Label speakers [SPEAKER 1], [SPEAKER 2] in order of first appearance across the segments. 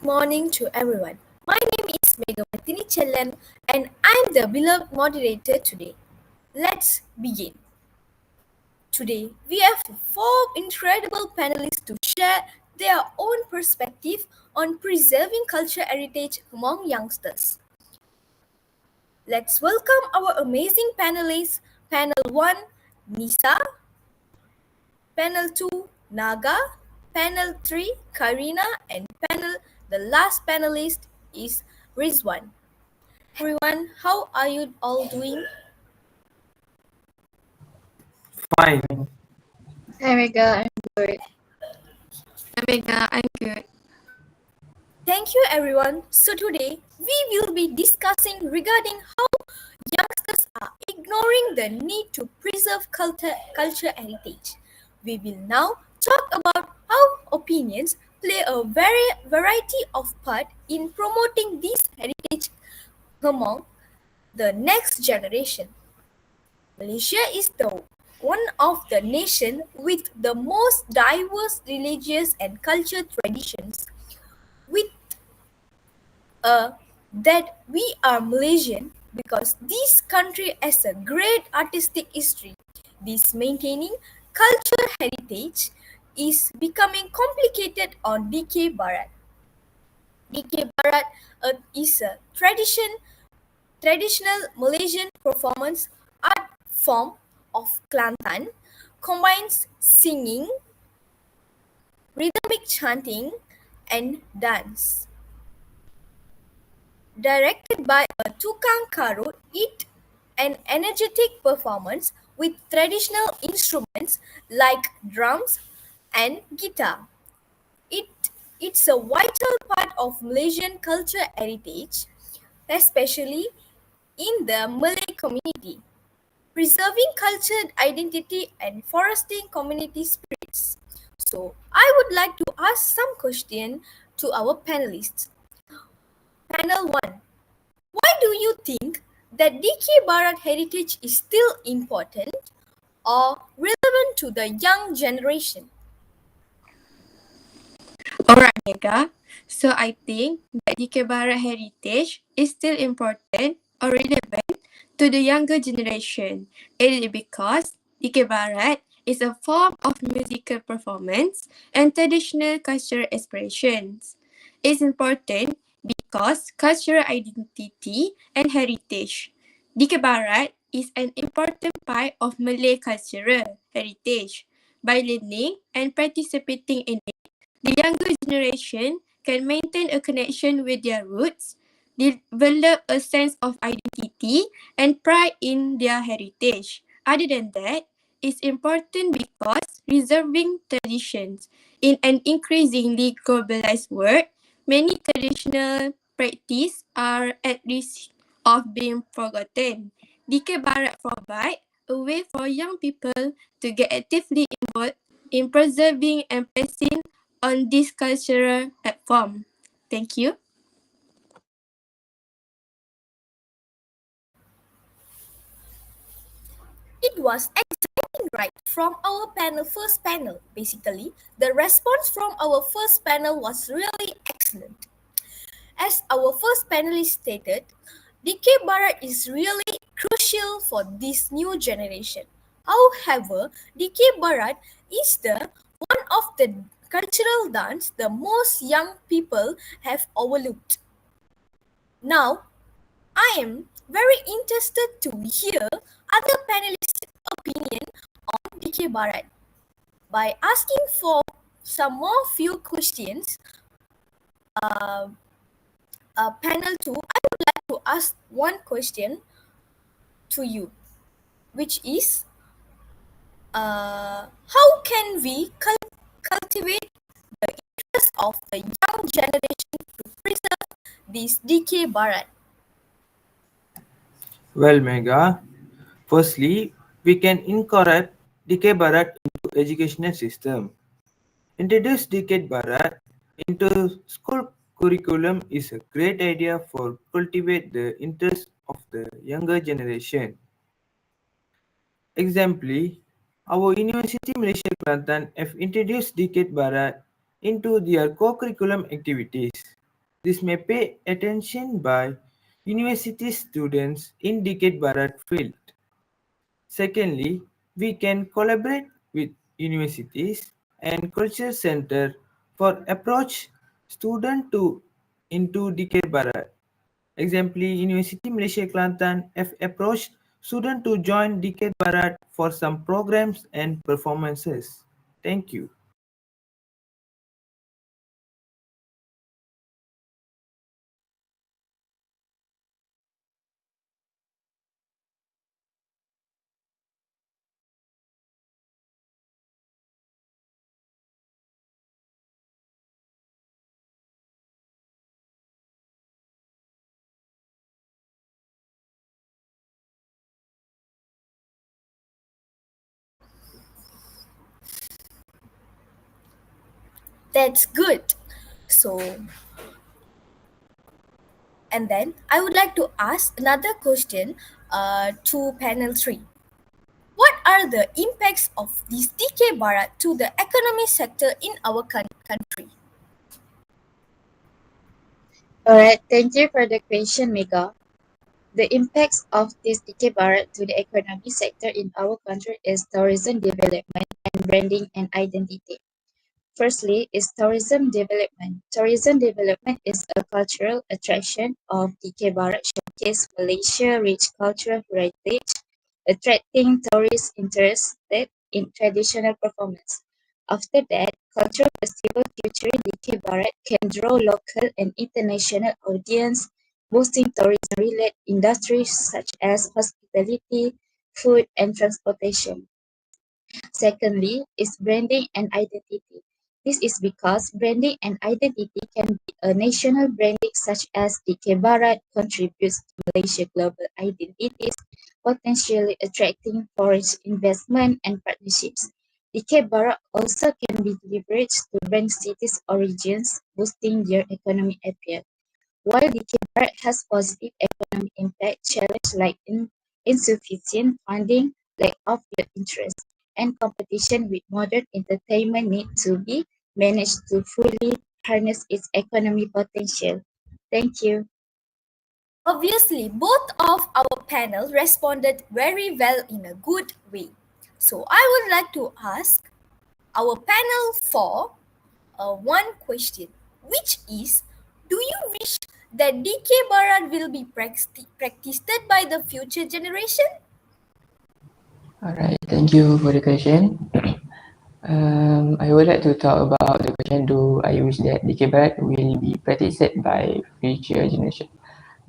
[SPEAKER 1] morning to everyone. My name is UBI2032 and I am the beloved moderator today. Let's begin. Today, we have four incredible panelists to share their own perspective on preserving cultural heritage among youngsters. Let's welcome our amazing panelists. Panel 1, Nisa. Panel 2, Naga. Panel 3, Karina. And the last panelist is Rizwan. Everyone, how are you all doing?
[SPEAKER 2] Fine.
[SPEAKER 3] Omega, I'm good.
[SPEAKER 4] Omega, I'm good.
[SPEAKER 1] Thank you everyone. So today we will be discussing regarding how youngsters are ignoring the need to preserve culture heritage. We will now talk about how opinions play a variety of part in promoting this heritage among the next generation. Malaysia is the one of the nation with the most diverse religious and cultural traditions. With that we are Malaysian because this country has a great artistic history. This maintaining cultural heritage is becoming complicated on DK Barat. DK Barat is a traditional Malaysian performance art form of Kelantan, combines singing, rhythmic chanting, and dance. Directed by a tukang karut, it an energetic performance with traditional instruments like drums and guitar. It, it's a vital part of Malaysian culture heritage, especially in the Malay community, preserving cultural identity and fostering community spirits. So, I would like to ask some question to our panelists. Panel 1. Why do you think that DK Barat heritage is still important or relevant to the young generation?
[SPEAKER 4] Alright, Mega. So I think that DK Barat heritage is still important or relevant to the younger generation. It is because DK Barat is a form of musical performance and traditional cultural expressions. It's important because cultural identity and heritage. DK Barat is an important part of Malay cultural heritage. By learning and participating in the younger generation can maintain a connection with their roots, develop a sense of identity, and pride in their heritage. Other than that, it's important because preserving traditions in an increasingly globalized world, many traditional practices are at risk of being forgotten. DK Barat provide a way for young people to get actively involved in preserving and passing on this cultural platform. Thank you.
[SPEAKER 1] It was exciting, right? From our first panel, basically, the response from our first panel was really excellent. As our first panelist stated, DK Barat is really crucial for this new generation. However, DK Barat is the one of the cultural dance the most young people have overlooked. Now, I am very interested to hear other panelists' opinion on DK Barat. By asking for some more few questions, panel 2, I would like to ask one question to you, which is how can we cultivate the interest of the young generation to preserve this DK Barat?
[SPEAKER 2] Well, Mega, firstly, we can incorporate DK Barat into educational system. Introduce DK Barat into school curriculum is a great idea for cultivate the interest of the younger generation. Example, our University Malaysia Kelantan have introduced DK Barat into their co-curriculum activities. This may pay attention by university students in Decade Barat field. Secondly, we can collaborate with universities and culture center for approach student to into Decade Barat. Example, University Malaysia Kelantan have approached students to join Decade Barat for some programs and performances. Thank you.
[SPEAKER 1] That's good. So, and then I would like to ask another question to panel 3. What are the impacts of this DK Barat to the economy sector in our country?
[SPEAKER 3] Alright, thank you for the question, Mega. The impacts of this decade to the economy sector in our country is tourism development and branding and identity. Firstly is tourism development. Tourism development is a cultural attraction of DK Barat showcase Malaysia rich cultural heritage, attracting tourists interested in traditional performance. After that, cultural festival featuring DK Barat can draw local and international audience, boosting tourism-related industries such as hospitality, food, and transportation. Secondly is branding and identity. This is because branding and identity can be a national branding such as DK Barat contributes to Malaysia global identities, potentially attracting foreign investment and partnerships. DK Barat also can be leveraged to brand cities' origins, boosting their economic appeal. While decay has positive economic impact, challenges like insufficient funding, lack of youth interest, and competition with modern entertainment need to be managed to fully harness its economic potential. Thank you.
[SPEAKER 1] Obviously, both of our panel responded very well in a good way. So I would like to ask our panel for one question, which is, do you wish that DK Barat will be practiced by the future generation?
[SPEAKER 5] Alright, thank you for the question. I would like to talk about the question, do I wish that DK Barat will be practiced by future generation?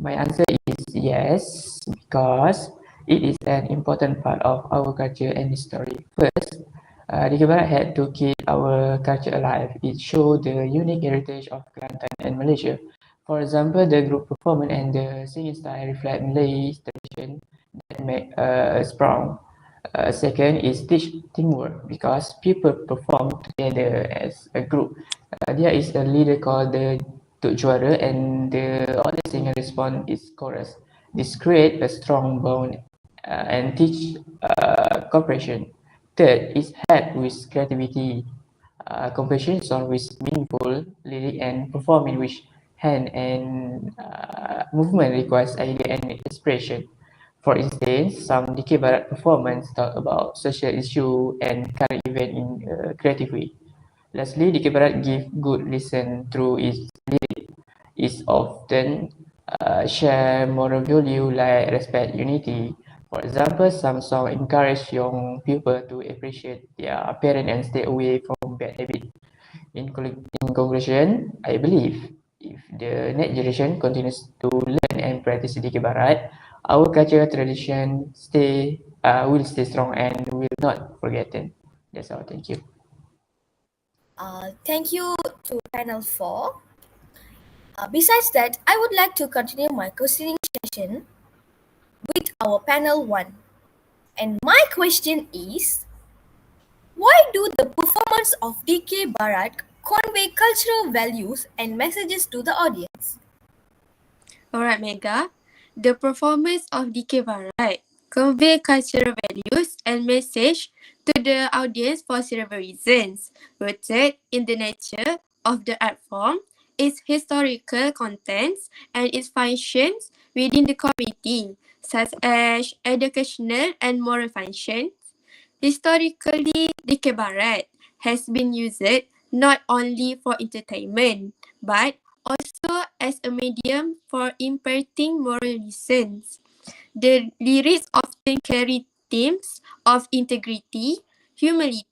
[SPEAKER 5] My answer is yes, because it is an important part of our culture and history. First, DK Barat had to keep our culture alive. It showed the unique heritage of Kelantan and Malaysia. For example, the group performance and the singing style reflect Malay tradition that make us proud. Second is teamwork because people perform together as a group. There is a leader called the Tuk Juara and the other singer respond is chorus. This create a strong bond and teach cooperation. Third is help with creativity. Composition song with meaningful lyric and perform in which hand and movement requires idea and expression. For instance, some DK Barat performance talk about social issue and current event in a creative way. Lastly, DK Barat give good listen through its lyric. Is often share moral value like respect, unity. For example, some songs encourage young people to appreciate their parents and stay away from bad habits. In conclusion, I believe if the next generation continues to learn and practice DK Barat, our cultural tradition will stay strong and will not forgotten. That's all. Thank you.
[SPEAKER 1] Thank you to panel 4. Besides that, I would like to continue my questioning session with our panel 1. And my question is, why do the performance of DK Barat convey cultural values and messages to the audience?
[SPEAKER 4] Alright, Mega. The performance of DK Barat convey cultural values and message to the audience for several reasons, rooted in the nature of the art form its historical contents, and its functions within the community, such as educational and moral functions. Historically, Dikir Barat has been used not only for entertainment, but also as a medium for imparting moral lessons. The lyrics often carry themes of integrity, humility,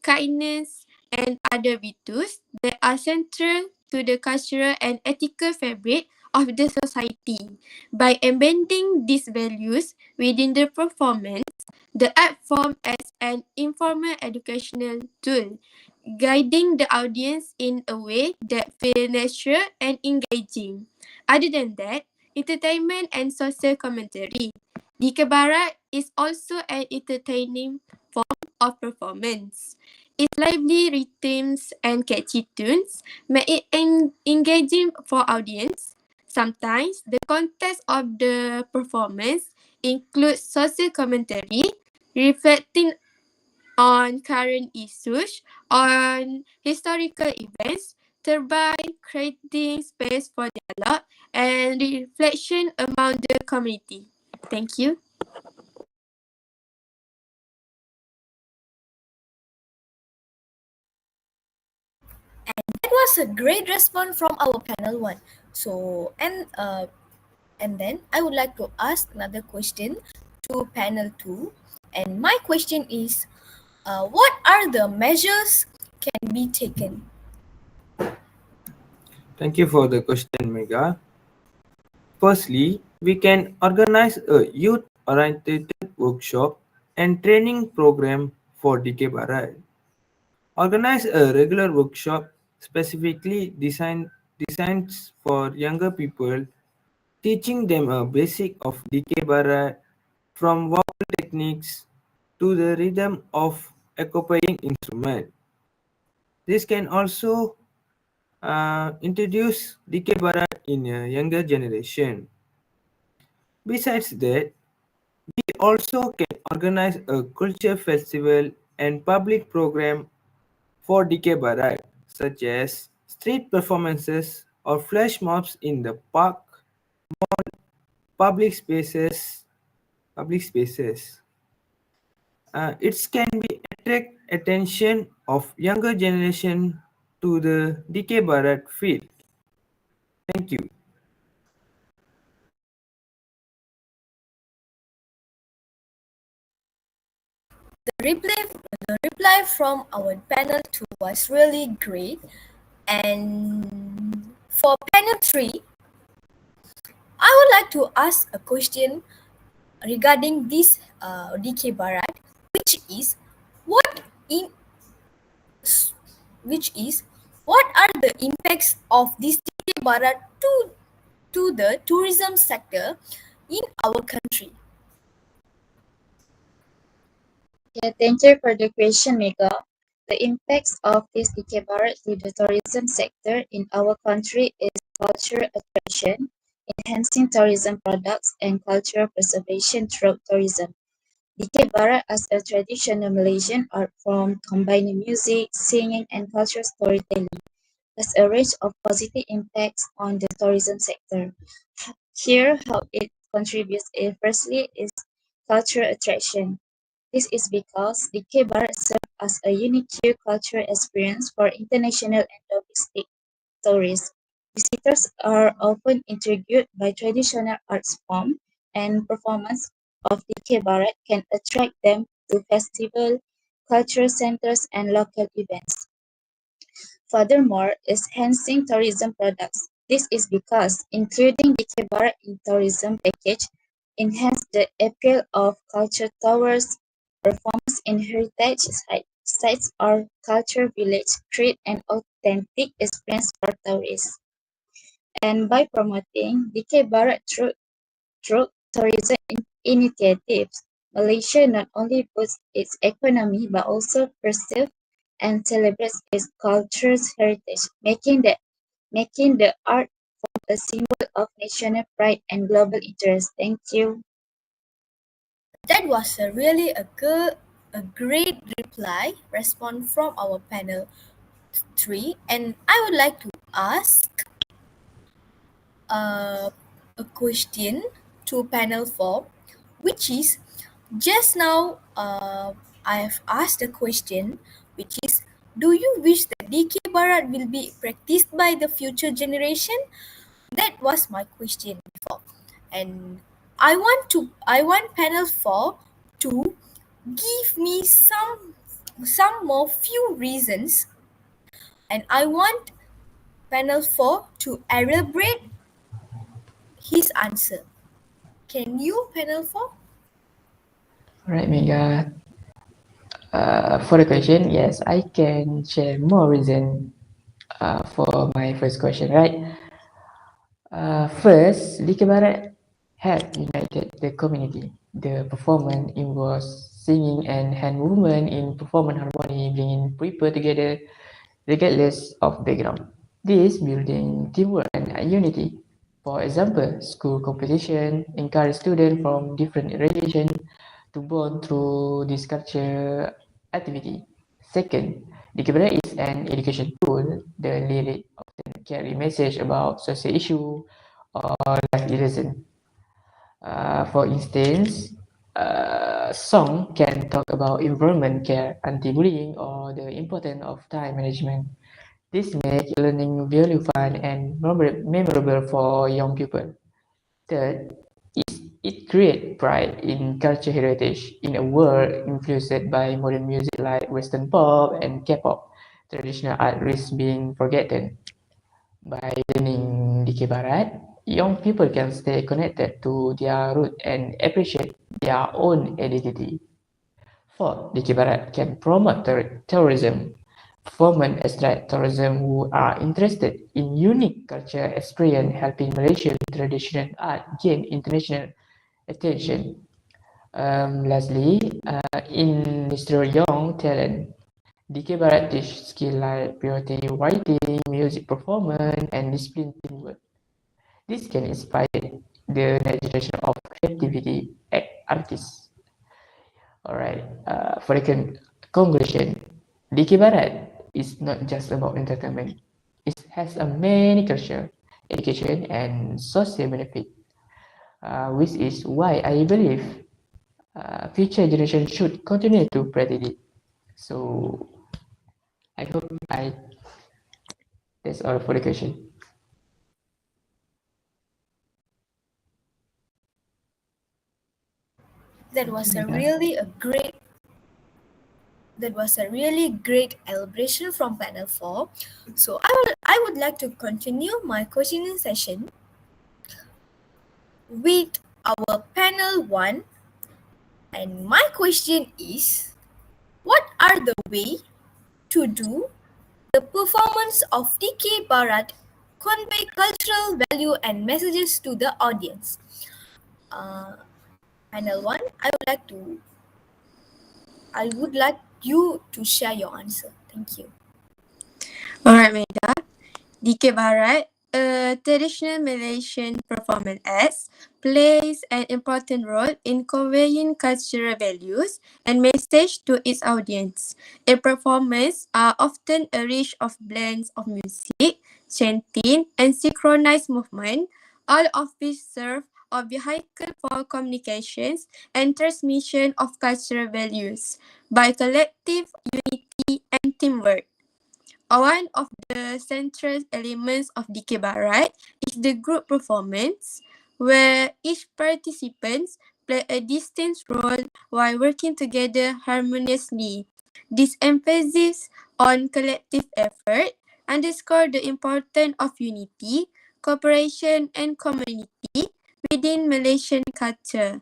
[SPEAKER 4] kindness, and other virtues that are central to the cultural and ethical fabric of the society. By embedding these values within the performance, the art form as an informal educational tool, guiding the audience in a way that feels natural and engaging. Other than that, entertainment and social commentary. Dikir Barat is also an entertaining form of performance. Its lively rhythms and catchy tunes make it engaging for audience. Sometimes, the context of the performance includes social commentary, reflecting on current issues, on historical events, thereby creating space for dialogue and reflection among the community. Thank you.
[SPEAKER 1] That was a great response from our panel one. So, and then I would like to ask another question to panel two. And my question is, what are the measures can be taken?
[SPEAKER 2] Thank you for the question, Mega. Firstly, we can organize a youth-oriented workshop and training program for DK Barat. Organize a regular workshop specifically designed for younger people, teaching them a basic of DK Barat from vocal techniques to the rhythm of accompanying instrument. This can also introduce DK Barat in a younger generation. Besides that, we also can organize a culture festival and public program for DK Barat, such as street performances or flash mobs in the park, public spaces. Public spaces. It can be attract attention of younger generation to the DK Barat field. Thank you.
[SPEAKER 1] The reply from our panel two was really great. And for panel three, I would like to ask a question regarding this DK Barat, which is what in which is what are the impacts of this DK Barat to the tourism sector in our country?
[SPEAKER 3] Yeah, thank you for the question, Mega. The impacts of this DK Barat to the tourism sector in our country is cultural attraction, enhancing tourism products, and cultural preservation through tourism. DK Barat as a traditional Malaysian art form combining music, singing, and cultural storytelling has a range of positive impacts on the tourism sector. Here, how it contributes firstly is cultural attraction. This is because the K-Bar serves as a unique cultural experience for international and domestic tourists. Visitors are often intrigued by traditional arts form and performance of the K-Barat can attract them to festivals, cultural centers, and local events. Furthermore, enhancing tourism products. This is because including the K-Barat in tourism package enhance the appeal of culture towers, performance in heritage sites or culture village, create an authentic experience for tourists. And by promoting DK Barat through tourism initiatives, Malaysia not only boosts its economy but also preserves and celebrates its cultural heritage, making the art a symbol of national pride and global interest. Thank you.
[SPEAKER 1] That was a great reply response from our panel three, and I would like to ask a question to panel 4, which is just now I have asked a question, which is, do you wish that DK Barat will be practiced by the future generation? That was my question before. And I want panel 4 to give me some more few reasons, and I want panel 4 to elaborate his answer. Can you, panel 4?
[SPEAKER 5] Alright, Mega. For the question, yes, I can share more reason for my first question, right? First, Dikir Barat had united the community. The performance involves singing and hand movement in performance harmony, bringing people together regardless of background. This building teamwork and unity. For example, school competition encourage students from different religions to bond through this culture activity. Second, the camera is an education tool. The lyric often carry message about social issue or life lesson. For instance, song can talk about environment care, anti-bullying, or the importance of time management. This makes learning very fun and memorable for young people. Third, it creates pride in culture heritage in a world influenced by modern music like Western pop and K-pop. Traditional art risks being forgotten. By learning Dikir Barat, young people can stay connected to their root and appreciate their own identity. Fourth, Dikir Barat can promote tourism. Performance attract tourism who are interested in unique culture experience, helping Malaysian traditional art gain international attention. Lastly, in Mr. Young talent, DK Barat teach skill like poetry writing, music performance, and discipline teamwork. This can inspire the next generation of creativity artists. Alright, for the conclusion, DK Barat is not just about entertainment. It has a many culture, education, and social benefit, which is why I believe future generation should continue to practice it. So I hope that's all for the question.
[SPEAKER 1] That was a really a great that was a really great elaboration from panel 4. So I would like to continue my questioning session with our panel 1, and my question is, what are the way to do the performance of DK Barat convey cultural value and messages to the audience? Panel 1, I would like you to share your answer. Thank you.
[SPEAKER 4] Alright, Mega. DK Barat, a traditional Malaysian performance act, plays an important role in conveying cultural values and message to its audience. Its performances are often a rich of blends of music, chanting, and synchronized movement, all of which serve as vehicle for communications and transmission of cultural values by collective unity and teamwork. One of the central elements of DK Barat is the group performance, where each participant play a distinct role while working together harmoniously. This emphasis on collective effort underscore the importance of unity, cooperation, and community within Malaysian culture.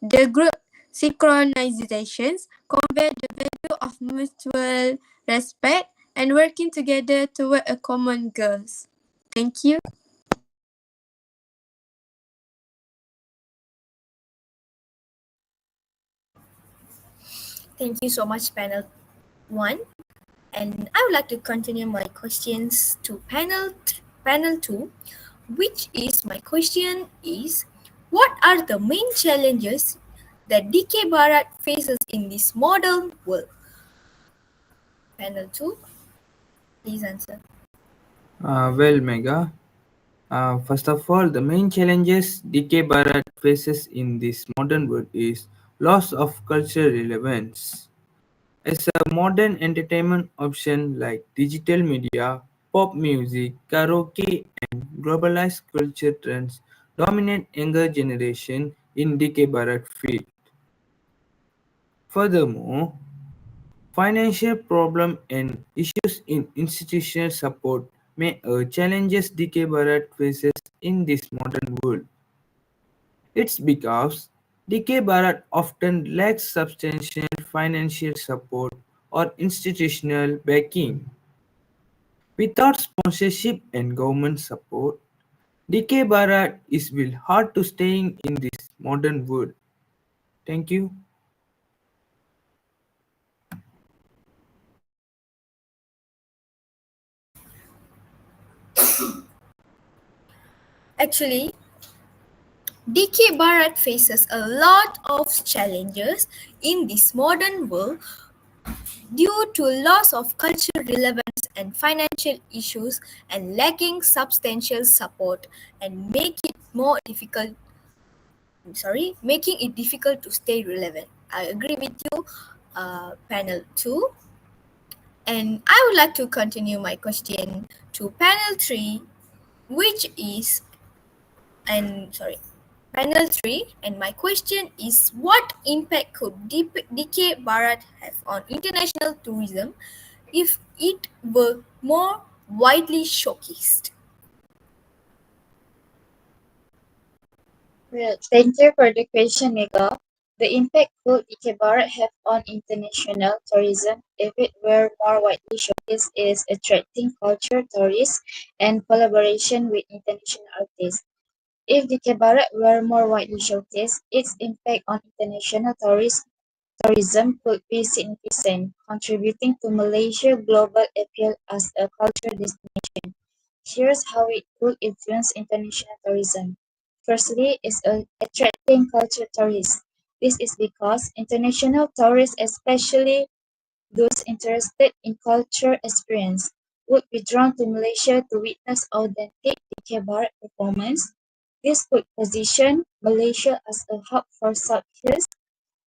[SPEAKER 4] The group synchronizations convey the value of mutual respect and working together toward a common goal. Thank you.
[SPEAKER 1] Thank you so much, panel 1. And I would like to continue my questions to panel 2, which is my question is, what are the main challenges that DK Barat faces in this modern world? Panel 2, please answer.
[SPEAKER 2] Well, Mega. First of all, the main challenges DK Bharat faces in this modern world is loss of cultural relevance. As a modern entertainment option like digital media, pop music, karaoke, and globalized culture trends dominate younger generation in DK Bharat field. Furthermore, financial problem and issues in institutional support may challenges DK Bharat faces in this modern world. It's because DK Bharat often lacks substantial financial support or institutional backing. Without sponsorship and government support, DK Bharat is will hard to staying in this modern world. Thank you.
[SPEAKER 1] Actually, DK Bharat faces a lot of challenges in this modern world due to loss of cultural relevance and financial issues and lacking substantial support and making it difficult to stay relevant. I agree with you, panel 2. And I would like to continue my question to panel 3, which is, and sorry, panel 3, and my question is what impact could DK Bharat have on international tourism if it were more widely showcased?
[SPEAKER 3] Well, thank you for the question, Mega. The impact could Ikebara have on international tourism if it were more widely showcased is attracting culture tourists and collaboration with international artists. If the Ikebara were more widely showcased, its impact on international tourism could be significant, contributing to Malaysia's global appeal as a cultural destination. Here's how it could influence international tourism. Firstly, is attracting cultural tourists. This is because international tourists, especially those interested in cultural experience, would be drawn to Malaysia to witness authentic DK Barat performance. This could position Malaysia as a hub for Southeast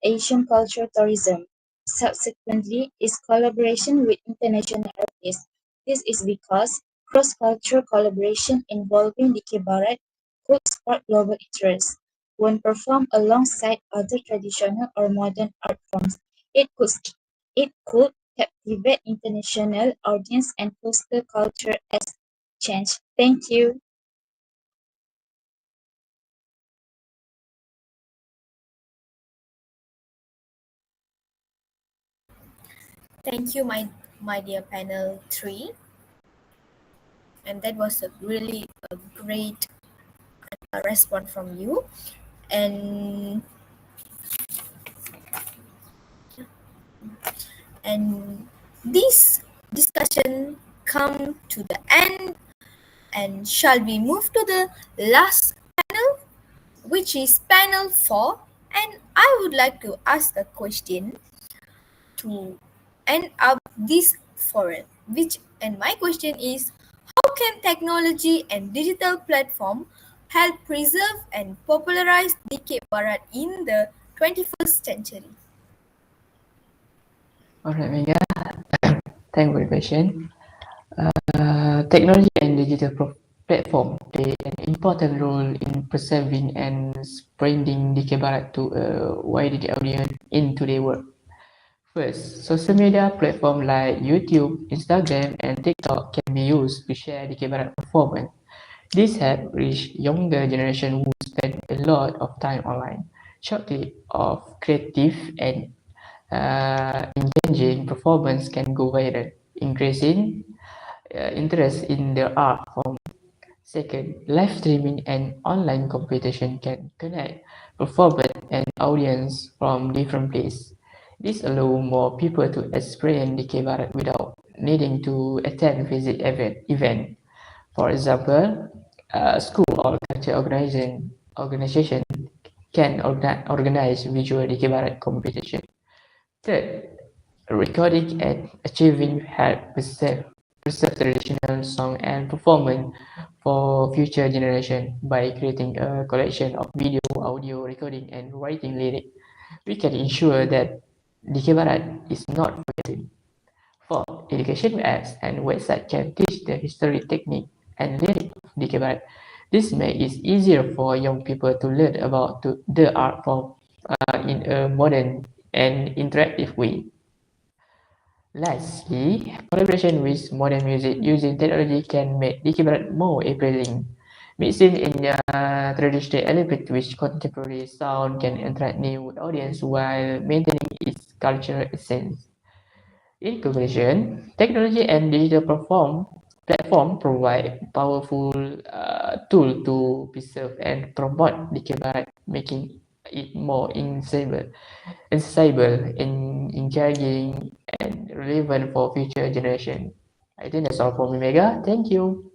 [SPEAKER 3] Asian cultural tourism. Subsequently, is collaboration with international artists. This is because cross-cultural collaboration involving DK Barat could spark global interest. When performed alongside other traditional or modern art forms, it could, it could captivate international audience and foster cultural exchange. Thank you.
[SPEAKER 1] Thank you, my dear panel 3. And that was a really a great response from you. And and this discussion come to the end, and shall we move to the last panel, which is panel 4. And I would like to ask a question to end up this forum, which, and my question is, how can technology and digital platform help preserve and popularize DK Barat in the 21st century?
[SPEAKER 5] Alright, Mega. Thank you for the question. Technology and digital platform play an important role in preserving and spreading DK Barat to a wider audience in today's world. First, social media platforms like YouTube, Instagram, and TikTok can be used to share DK Barat performance. This helps reach younger generation who spend a lot of time online. Short clip of creative and engaging performance can go viral, increasing interest in the art form. Second, live streaming and online competition can connect performers and audience from different places. This allows more people to experience the Barat without needing to attend visit event. For example, school or culture organization can organize visual DK Barat competition. Third, recording and achieving help preserve preserve traditional song and performance for future generation by creating a collection of video, audio recording, and writing lyric. We can ensure that Dikir Barat is not forgotten. For education apps and websites can teach the history, technique, and lyric of Dikir Barat. This makes it easier for young people to learn about the art form in a modern and interactive way. Lastly, collaboration with modern music using technology can make Dikir Barat more appealing. Mixing in traditional elements with contemporary sound can attract new audience while maintaining its cultural essence. In conclusion, technology and digital platform provide powerful tool to preserve and promote Dikir Barat, making it more accessible, engaging, and relevant for future generation. I think that's all for me, Mega. Thank you.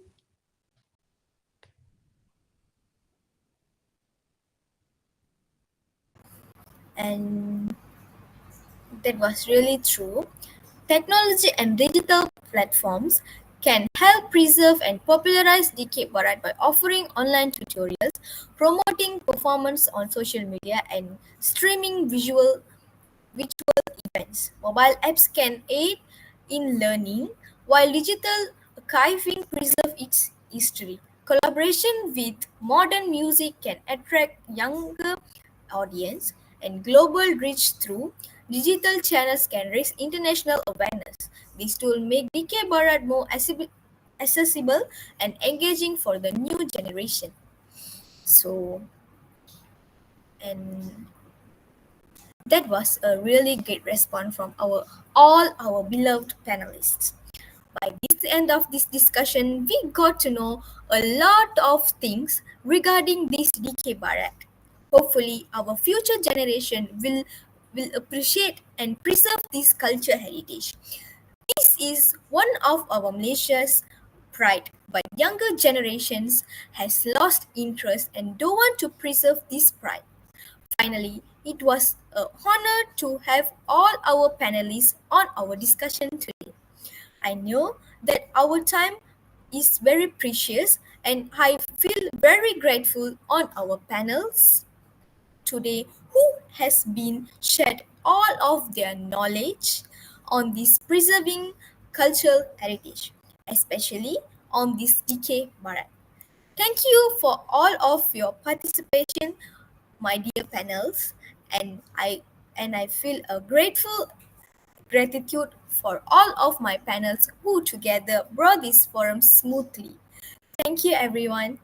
[SPEAKER 1] And that was really true. Technology and digital platforms can help preserve and popularize DK Barat by offering online tutorials, promoting performance on social media, and streaming virtual events. Mobile apps can aid in learning, while digital archiving preserve its history. Collaboration with modern music can attract younger audience, and global reach through digital channels can raise international awareness. This tool make DK Barat more accessible and engaging for the new generation. So, and that was a really great response from our beloved panelists. By this end of this discussion, we got to know a lot of things regarding this DK Barat. Hopefully, our future generation will appreciate and preserve this culture heritage. This is one of our Malaysia's pride, but younger generations has lost interest and don't want to preserve this pride. Finally, it was an honor to have all our panelists on our discussion today. I know that our time is very precious and I feel very grateful on our panels today who has been shared all of their knowledge on this preserving cultural heritage, especially on this DK Barat. Thank you for all of your participation, my dear panels, and I feel a gratitude for all of my panels who together brought this forum smoothly. Thank you everyone.